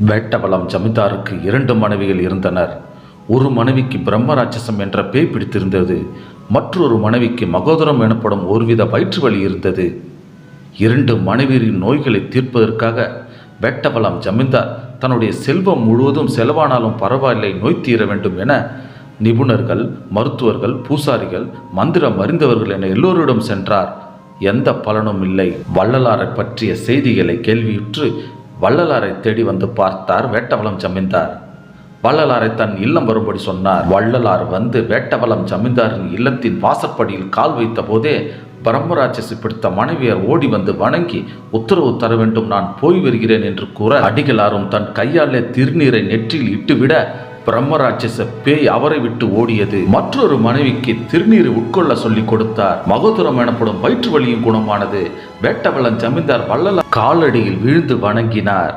வேட்டவலம் ஜமீன்தாருக்கு 2 மனைவிகள் இருந்தனர். ஒரு மனைவிக்கு பிரம்மராட்சசம் என்ற பேய் பிடித்திருந்தது. மற்றொரு மனைவிக்கு மகோதரம் எனப்படும் ஒருவித வயிற்று வலி இருந்தது. 2 மனைவியரின் நோய்களை தீர்ப்பதற்காக வேட்டவலம் ஜமீன்தார் தன்னுடைய செல்வம் முழுவதும் செலவானாலும் பரவாயில்லை, நோய் தீர வேண்டும் என நிபுணர்கள், மருத்துவர்கள், பூசாரிகள், மந்திரம் அறிந்தவர்கள் என எல்லோரிடம் சென்றார். எந்த பலனும் இல்லை. வள்ளலாரை பற்றிய செய்திகளை கேள்வியுற்று வள்ளலாரை தேடி வந்து பார்த்தார் வேட்டவலம் ஜமீன்தார். வள்ளலாரை தன் இல்லம் வரும்படி சொன்னார். வள்ளலார் வந்து வேட்டவலம் ஜமீன்தாரின் இல்லத்தின் வாசற்படியில் கால் வைத்த போதே பிரம்மராட்சசி பிடித்த மனைவியர் ஓடி வந்து வணங்கி உத்தரவு தர வேண்டும், நான் போய் வருகிறேன் என்று கூற, அடிகளாரும் தன் கையாலே திருநீரை நெற்றியில் இட்டுவிட பிரம்மராட்சச பேய் அவரை விட்டு ஓடியது. மற்றொரு மனைவிக்கு திருநீரை உட்கொள்ள சொல்லி கொடுத்தார். மகோதரம் எனப்படும் வயிற்று வலியும் குணமானது. வேட்டவலம் ஜமீன்தார் வள்ளலார் காலடியில் விழுந்து வணங்கினார்.